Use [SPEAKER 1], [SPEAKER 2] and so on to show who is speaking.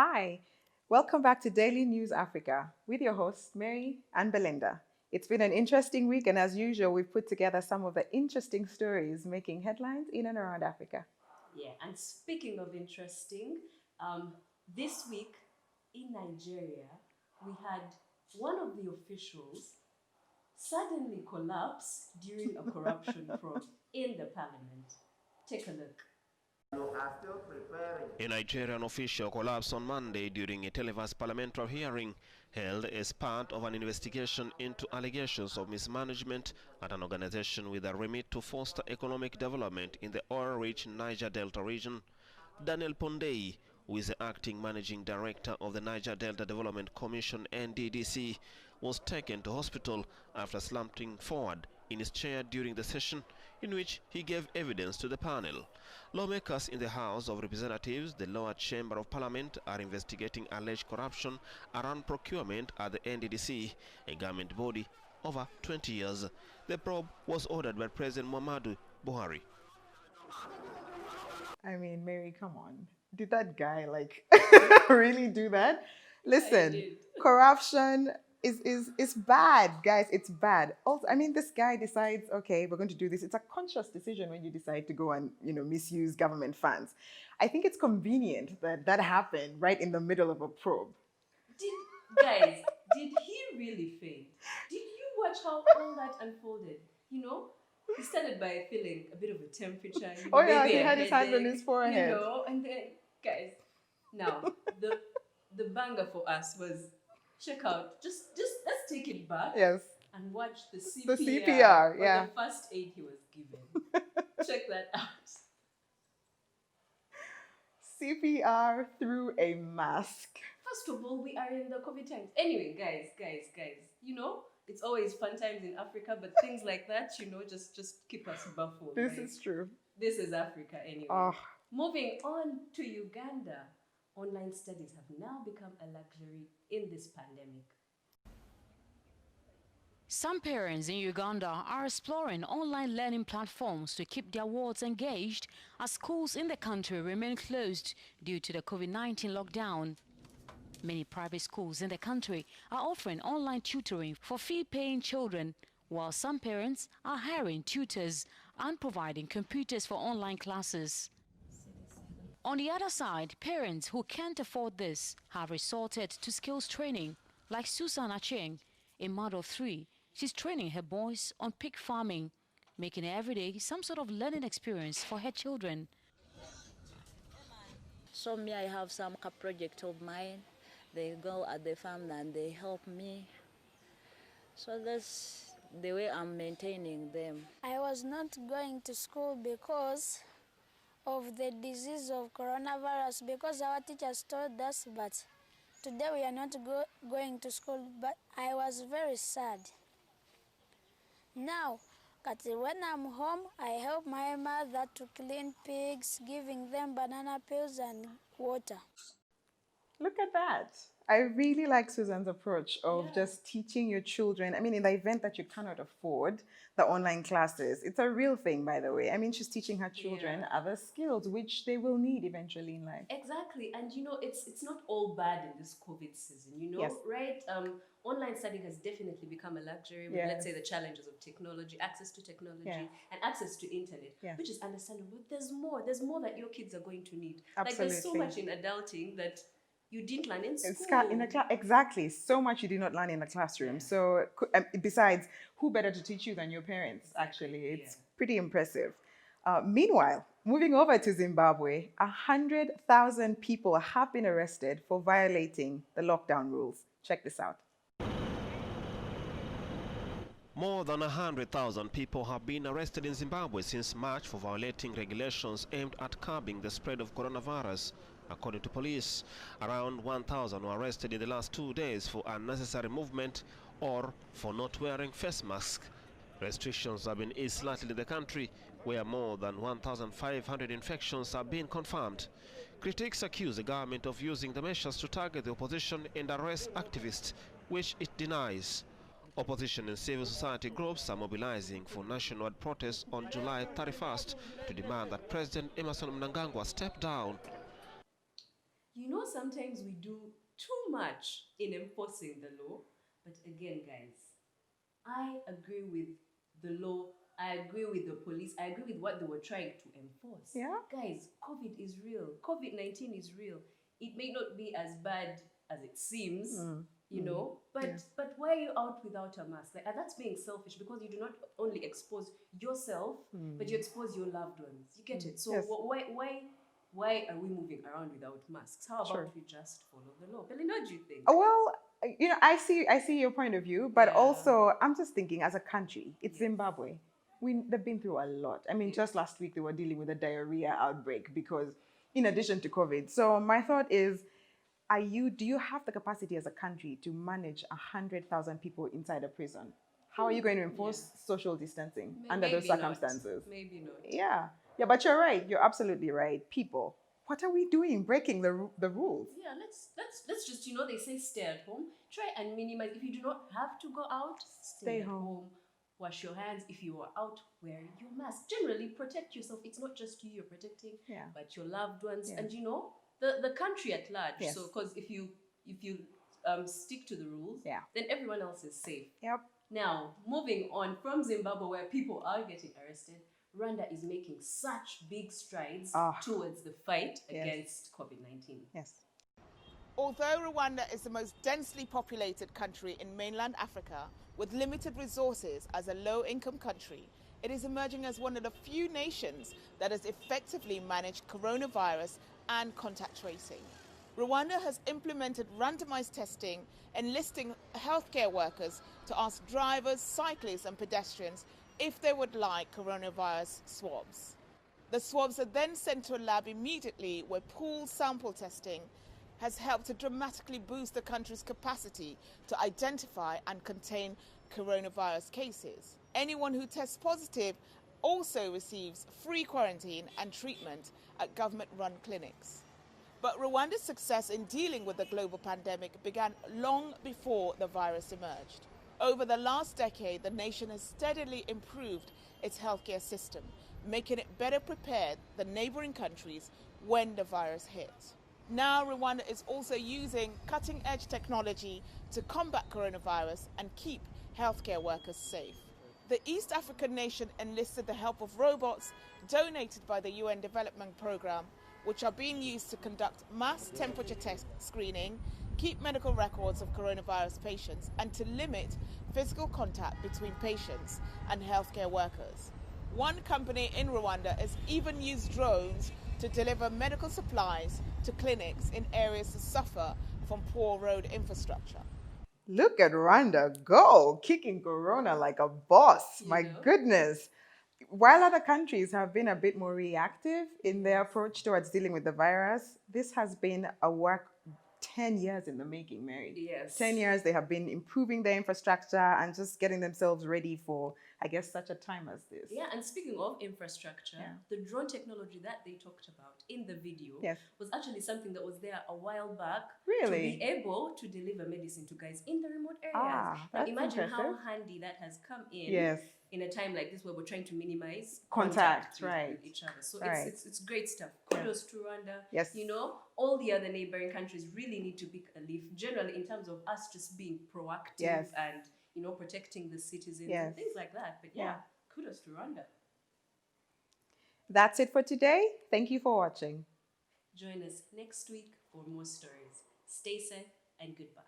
[SPEAKER 1] Hi, welcome back to Daily News Africa with your hosts, Mary and Belinda. It's been an interesting week, and as usual, we've put together some of the interesting stories making headlines in and around Africa.
[SPEAKER 2] Yeah, and speaking of interesting, um, this week in Nigeria, we had one of the officials suddenly collapse during a corruption probe in the parliament. Take a look.
[SPEAKER 3] A Nigerian official collapsed on Monday during a televised parliamentary hearing held as part of an investigation into allegations of mismanagement at an organization with a remit to foster economic development in the oil-rich Niger Delta region. Daniel Pondei, who is the acting managing director of the Niger Delta Development Commission (NDDC), was taken to hospital after slumping forward in his chair during the session in which he gave evidence to the panel. Lawmakers in the House of Representatives, the lower chamber of parliament, are investigating alleged corruption around procurement at the NDDC, a government body over 20 years. The probe was ordered by President Muhammadu Buhari.
[SPEAKER 1] I mean, Mary, come on. Did that guy really do that?
[SPEAKER 2] I
[SPEAKER 1] Listen,
[SPEAKER 2] did.
[SPEAKER 1] corruption is bad, guys. It's bad. Also, I mean, this guy decides, okay, we're going to do this. It's a conscious decision when you decide to go and misuse government funds. I think it's convenient that that happened right in the middle of a probe.
[SPEAKER 2] Did guys, did he really faint? Did you watch how all that unfolded? You know, he started by feeling a bit of a temperature,
[SPEAKER 1] Oh yeah,
[SPEAKER 2] maybe
[SPEAKER 1] he
[SPEAKER 2] a
[SPEAKER 1] had his hand on his
[SPEAKER 2] headache,
[SPEAKER 1] forehead.
[SPEAKER 2] and then guys, now the banger for us was check out just let's take it back
[SPEAKER 1] Yes,
[SPEAKER 2] and watch the
[SPEAKER 1] the
[SPEAKER 2] CPR
[SPEAKER 1] CPR.
[SPEAKER 2] or
[SPEAKER 1] Yeah,
[SPEAKER 2] the first aid he was given. Check that out.
[SPEAKER 1] CPR through a mask.
[SPEAKER 2] First of all, we are in the COVID times. Anyway, guys, it's always fun times in Africa, but things like that, just keep us baffled,
[SPEAKER 1] This
[SPEAKER 2] right?
[SPEAKER 1] is true.
[SPEAKER 2] This is Africa anyway.
[SPEAKER 1] Oh,
[SPEAKER 2] Moving on to Uganda, online studies have now become a luxury in this pandemic.
[SPEAKER 4] Some parents in Uganda are exploring online learning platforms to keep their wards engaged as schools in the country remain closed due to the COVID-19 lockdown. Many private schools in the country are offering online tutoring for fee-paying children, while some parents are hiring tutors and providing computers for online classes. On the other side, parents who can't afford this have resorted to skills training, like Susan Acheng, a mother of three. She's training her boys on pig farming, making every day some sort of learning experience for her children.
[SPEAKER 5] So me, I have some project of mine. They go at the farm and they help me. So that's the way I'm maintaining them.
[SPEAKER 6] I was not going to school because of the disease of coronavirus, because our teachers told us, but today we are not going to school, but I was very sad. Now, when I'm home, I help my mother to clean pigs, giving them banana peels and water.
[SPEAKER 1] look at that. I really like Susan's approach of
[SPEAKER 2] Yeah.
[SPEAKER 1] just teaching your children. I mean, in the event that you cannot afford the online classes, it's a real thing, by the way. I mean, she's teaching her children
[SPEAKER 2] Yeah.
[SPEAKER 1] other skills which they will need eventually in life.
[SPEAKER 2] Exactly, and it's not all bad in this COVID season,
[SPEAKER 1] Yes.
[SPEAKER 2] right? Online studying has definitely become a luxury with, let's say, the challenges of technology, access to technology,
[SPEAKER 1] Yeah.
[SPEAKER 2] and access to internet,
[SPEAKER 1] Yeah.
[SPEAKER 2] which is understandable. But there's more that your kids are going to need. Like there's so
[SPEAKER 1] Absolutely.
[SPEAKER 2] much in adulting that you didn't learn in
[SPEAKER 1] It's
[SPEAKER 2] school.
[SPEAKER 1] in a class, exactly. So much you did not learn in the classroom.
[SPEAKER 2] Yeah.
[SPEAKER 1] So, besides, who better to teach you than your parents? Actually, it's
[SPEAKER 2] Yeah.
[SPEAKER 1] pretty impressive. Meanwhile, moving over to Zimbabwe, 100,000 people have been arrested for violating the lockdown rules. Check this out.
[SPEAKER 3] More than 100,000 people have been arrested in Zimbabwe since March for violating regulations aimed at curbing the spread of coronavirus. According to police, around 1,000 were arrested in the last 2 days for unnecessary movement or for not wearing face masks. Restrictions have been eased slightly in the country, where more than 1,500 infections have been confirmed. Critics accuse the government of using the measures to target the opposition and arrest activists, which it denies. Opposition and civil society groups are mobilizing for nationwide protests on July 31st to demand that President Emerson Mnangagwa step down.
[SPEAKER 2] you know, sometimes we do too much in enforcing the law. But again, guys, I agree with the law. I agree with the police. I agree with what they were trying to enforce.
[SPEAKER 1] Yeah.
[SPEAKER 2] Guys, COVID is real. COVID-19 is real. It may not be as bad as it seems, you know, but why are you out without a mask? Like, and that's being selfish, because you do not only expose yourself, but you expose your loved ones. You get it? So
[SPEAKER 1] Yes.
[SPEAKER 2] why are we moving around without masks? How about we just follow the law? Belinda, what do you think?
[SPEAKER 1] Well, you know, I see your point of view, but
[SPEAKER 2] Yeah.
[SPEAKER 1] also I'm just thinking, as a country, it's Zimbabwe. They've been through a lot. I mean, just last week they were dealing with a diarrhea outbreak because, in addition to COVID. So my thought is, do you have the capacity as a country to manage 100,000 people inside a prison? How are you going to enforce social distancing under those circumstances?
[SPEAKER 2] Maybe not.
[SPEAKER 1] Yeah, but you're right. You're absolutely right. People, what are we doing breaking the rules?
[SPEAKER 2] Yeah, let's just, you know, they say stay at home. Try and minimize. If you do not have to go out, stay at home. Wash your hands. If you are out, wear your mask. Generally, protect yourself. It's not just you you're protecting, but your loved ones, and you know, the country at large.
[SPEAKER 1] Yes.
[SPEAKER 2] So, because if you stick to the rules, then everyone else is safe.
[SPEAKER 1] Yep.
[SPEAKER 2] Now, moving on from Zimbabwe, where people are getting arrested, Rwanda is making such big strides towards the fight against COVID-19.
[SPEAKER 1] Yes.
[SPEAKER 7] Although Rwanda is the most densely populated country in mainland Africa, with limited resources as a low-income country, it is emerging as one of the few nations that has effectively managed coronavirus and contact tracing. Rwanda has implemented randomized testing, enlisting healthcare workers to ask drivers, cyclists and pedestrians if they would like coronavirus swabs. The swabs are then sent to a lab immediately, where pooled sample testing has helped to dramatically boost the country's capacity to identify and contain coronavirus cases. Anyone who tests positive also receives free quarantine and treatment at government-run clinics. But Rwanda's success in dealing with the global pandemic began long before the virus emerged. Over the last decade, the nation has steadily improved its healthcare system, making it better prepared than neighboring countries when the virus hit. Now, Rwanda is also using cutting-edge technology to combat coronavirus and keep healthcare workers safe. The East African nation enlisted the help of robots donated by the UN Development Programme, which are being used to conduct mass temperature test screening, keep medical records of coronavirus patients, and to limit physical contact between patients and healthcare workers. One company in Rwanda has even used drones to deliver medical supplies to clinics in areas that suffer from poor road infrastructure.
[SPEAKER 1] Look at Rwanda go, kicking Corona like a boss. My goodness. While other countries have been a bit more reactive in their approach towards dealing with the virus, this has been a work 10 years in the making, Mary.
[SPEAKER 2] Yes.
[SPEAKER 1] 10 years they have been improving their infrastructure and just getting themselves ready for, I guess, such a time as this.
[SPEAKER 2] Yeah, and speaking of infrastructure, the drone technology that they talked about in the video was actually something that was there a while back.
[SPEAKER 1] Really?
[SPEAKER 2] To be able to deliver medicine to guys in the remote areas.
[SPEAKER 1] That's
[SPEAKER 2] imagine how
[SPEAKER 1] impressive.
[SPEAKER 2] handy that has come in in a time like this, where we're trying to minimize
[SPEAKER 1] contact
[SPEAKER 2] with each other. So it's great stuff. Kudos to Rwanda.
[SPEAKER 1] Yes.
[SPEAKER 2] You know, all the other neighboring countries really need to pick a leaf, generally in terms of us just being proactive and, you know, protecting the citizens and things like that. But kudos to Rwanda.
[SPEAKER 1] That's it for today. Thank you for watching.
[SPEAKER 2] Join us next week for more stories. Stay safe and goodbye.